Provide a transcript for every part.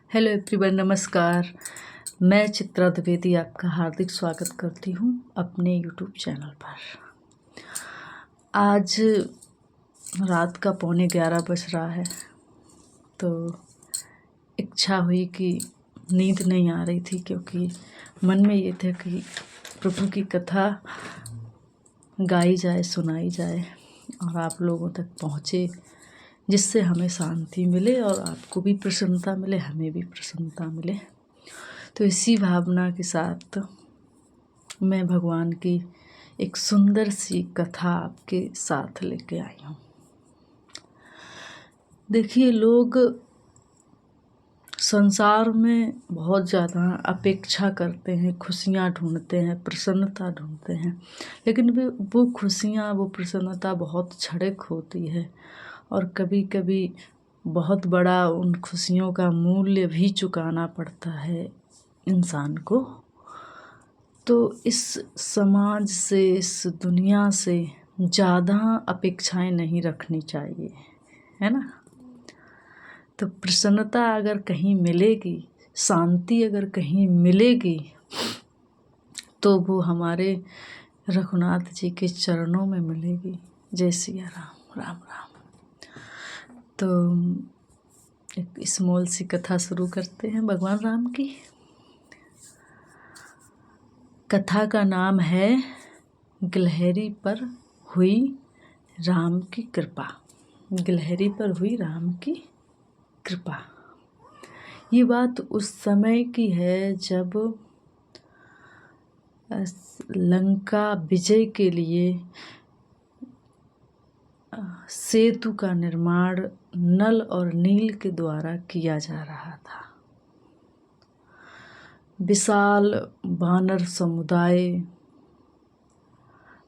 Hello everyone, नमस्कार। मैं चित्रा द्विवेदी आपका हार्दिक स्वागत करती हूँ अपने यूट्यूब चैनल पर। आज रात का 11:15 बज रहा है, तो इच्छा हुई कि नींद नहीं आ रही थी, क्योंकि मन में ये था कि प्रभु की कथा गाई जाए, सुनाई जाए और आप लोगों तक पहुँचे, जिससे हमें शांति मिले और आपको भी प्रसन्नता मिले, हमें भी प्रसन्नता मिले। तो इसी भावना के साथ मैं भगवान की एक सुंदर सी कथा आपके साथ लेके आई हूँ। देखिए, लोग संसार में बहुत ज़्यादा अपेक्षा करते हैं, खुशियाँ ढूंढते हैं, प्रसन्नता ढूंढते हैं, लेकिन वो खुशियाँ, वो प्रसन्नता बहुत क्षणिक होती है और कभी कभी बहुत बड़ा उन खुशियों का मूल्य भी चुकाना पड़ता है इंसान को। तो इस समाज से, इस दुनिया से ज़्यादा अपेक्षाएं नहीं रखनी चाहिए, है ना। तो प्रसन्नता अगर कहीं मिलेगी, शांति अगर कहीं मिलेगी, तो वो हमारे रघुनाथ जी के चरणों में मिलेगी। जय सिया राम, राम राम। तो एक स्मॉल सी कथा शुरू करते हैं भगवान राम की। कथा का नाम है गिलहरी पर हुई राम की कृपा। गिलहरी पर हुई राम की कृपा। ये बात उस समय की है जब लंका विजय के लिए सेतु का निर्माण नल और नील के द्वारा किया जा रहा था। विशाल वानर समुदाय,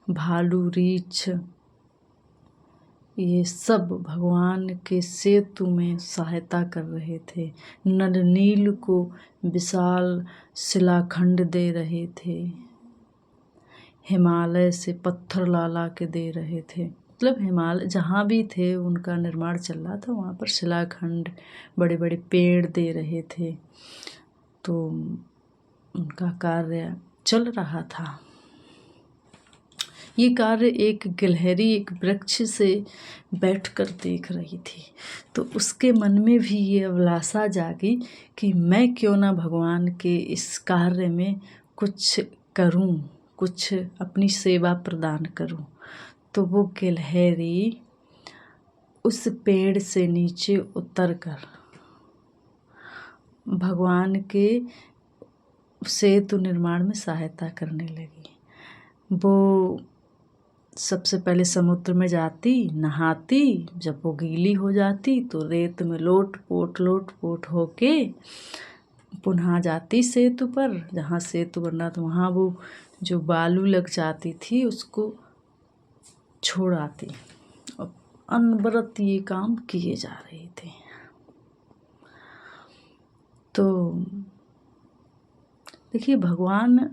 भालू, रीछ, ये सब भगवान के सेतु में सहायता कर रहे थे। नल नील को विशाल शिलाखंड दे रहे थे, हिमालय से पत्थर ला ला के दे रहे थे। मतलब हिमालय जहाँ भी थे उनका निर्माण चल रहा था, वहाँ पर शिलाखंड, बड़े बड़े पेड़ दे रहे थे। तो उनका कार्य चल रहा था। ये कार्य एक गिलहरी एक वृक्ष से बैठकर देख रही थी। तो उसके मन में भी ये अभिलाषा जागी कि मैं क्यों ना भगवान के इस कार्य में कुछ करूं, कुछ अपनी सेवा प्रदान करूं। तो वो गिलहरी उस पेड़ से नीचे उतरकर भगवान के सेतु निर्माण में सहायता करने लगी। वो सबसे पहले समुद्र में जाती, नहाती, जब वो गीली हो जाती तो रेत में लोट पोट होके पुनः जाती सेतु पर। जहाँ सेतु बनना था वहाँ वो जो बालू लग जाती थी उसको छोड़ आती। और अनवरत ये काम किए जा रहे थे। तो देखिए, भगवान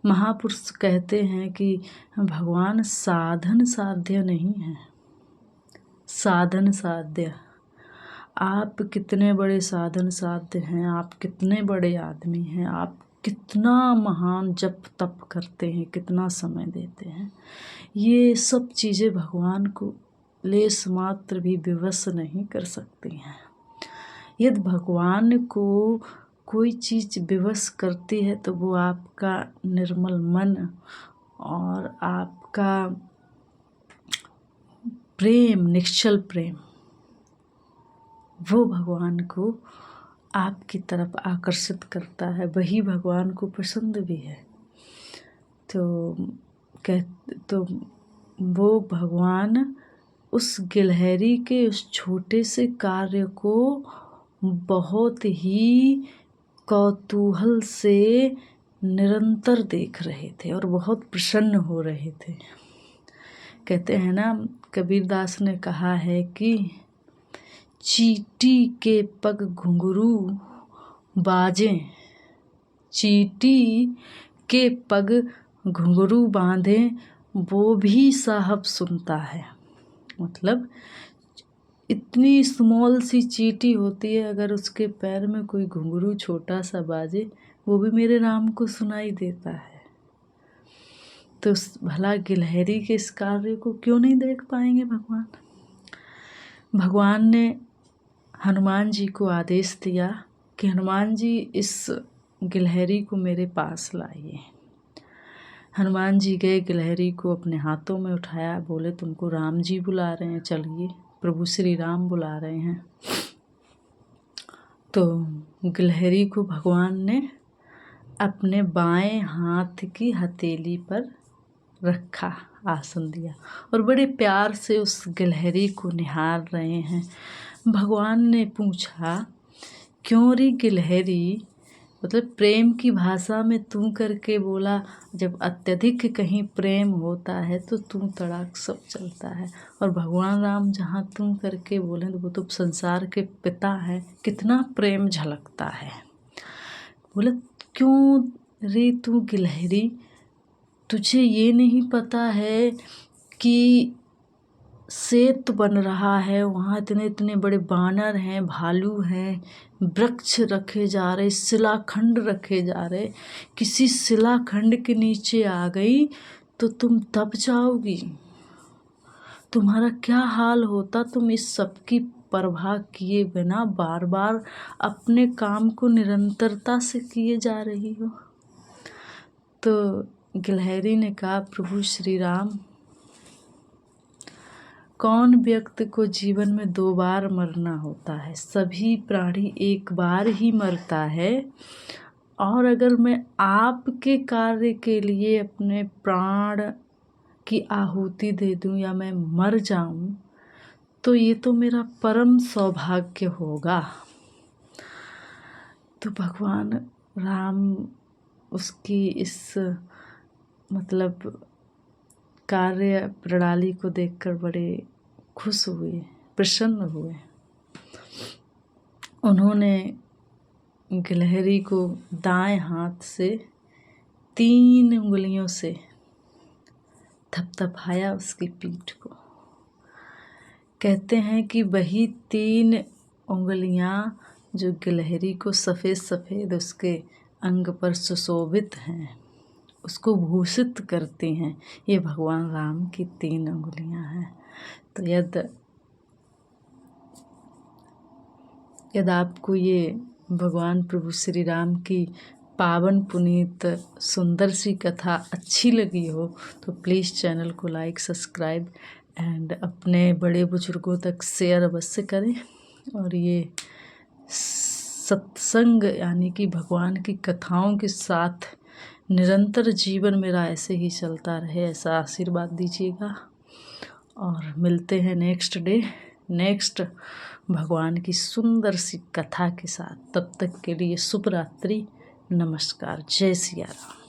महापुरुष कहते हैं कि भगवान साधन साध्य नहीं है, साधन साध्य। आप कितने बड़े साधन साध्य हैं, आप कितने बड़े आदमी हैं, आप कितना महान जप तप करते हैं, कितना समय देते हैं, ये सब चीज़ें भगवान को लेस मात्र भी विवश नहीं कर सकती हैं। यदि भगवान को कोई चीज़ विवश करती है तो वो आपका निर्मल मन और आपका प्रेम, निश्चल प्रेम, वो भगवान को आपकी तरफ आकर्षित करता है, वही भगवान को पसंद भी है। तो वो भगवान उस गिलहरी के उस छोटे से कार्य को बहुत ही कौतूहल से निरंतर देख रहे थे और बहुत प्रसन्न हो रहे थे। कहते हैं ना, कबीरदास ने कहा है कि चींटी के पग घुंघरू बाजें, चींटी के पग घुंघरू बांधे वो भी साहब सुनता है। मतलब इतनी स्मॉल सी चींटी होती है, अगर उसके पैर में कोई घुंघरू छोटा सा बाजे वो भी मेरे राम को सुनाई देता है। तो भला गिलहरी के इस कार्य को क्यों नहीं देख पाएंगे भगवान? भगवान ने हनुमान जी को आदेश दिया कि हनुमान जी इस गिलहरी को मेरे पास लाइए। हनुमान जी गए, गिलहरी को अपने हाथों में उठाया, बोले तुमको राम जी बुला रहे हैं, चलिए प्रभु श्री राम बुला रहे हैं। तो गिलहरी को भगवान ने अपने बाएं हाथ की हथेली पर रखा, आसन दिया और बड़े प्यार से उस गिलहरी को निहार रहे हैं। भगवान ने पूछा, क्यों रे गिलहरी, मतलब प्रेम की भाषा में तू करके बोला। जब अत्यधिक कहीं प्रेम होता है तो तू तड़ाक सब चलता है, और भगवान राम जहाँ तू करके बोले तो वो तो संसार के पिता है, कितना प्रेम झलकता है। बोले क्यों रे तू गिलहरी, तुझे ये नहीं पता है कि सेत बन रहा है, वहाँ इतने इतने बड़े बानर हैं, भालू हैं, वृक्ष रखे जा रहे, शिलाखंड रखे जा रहे। किसी शिलाखंड के नीचे आ गई तो तुम दब जाओगी, तुम्हारा क्या हाल होता। तुम इस सब की परवाह किए बिना बार बार अपने काम को निरंतरता से किए जा रही हो। तो गिलहरी ने कहा, प्रभु श्री राम, कौन व्यक्ति को जीवन में 2 बार मरना होता है? सभी प्राणी एक बार ही मरता है, और अगर मैं आपके कार्य के लिए अपने प्राण की आहुति दे दूं या मैं मर जाऊं तो ये तो मेरा परम सौभाग्य होगा। तो भगवान राम उसकी इस मतलब कार्य प्रणाली को देखकर बड़े खुश हुए, प्रसन्न हुए। उन्होंने गिलहरी को दाएं हाथ से 3 उंगलियों से थपथपाया उसकी पीठ को। कहते हैं कि वही 3 उंगलियां जो गिलहरी को सफ़ेद सफ़ेद उसके अंग पर सुशोभित हैं, उसको भूषित करती हैं, ये भगवान राम की 3 उंगलियां हैं। तो यदि आपको ये भगवान प्रभु श्री राम की पावन पुनीत सुंदर सी कथा अच्छी लगी हो तो प्लीज़ चैनल को लाइक, सब्सक्राइब एंड अपने बड़े बुजुर्गों तक शेयर अवश्य करें। और ये सत्संग यानी कि भगवान की कथाओं के साथ निरंतर जीवन मेरा ऐसे ही चलता रहे, ऐसा आशीर्वाद दीजिएगा। और मिलते हैं नेक्स्ट भगवान की सुंदर सी कथा के साथ। तब तक के लिए शुभ रात्रि, नमस्कार, जय सिया राम।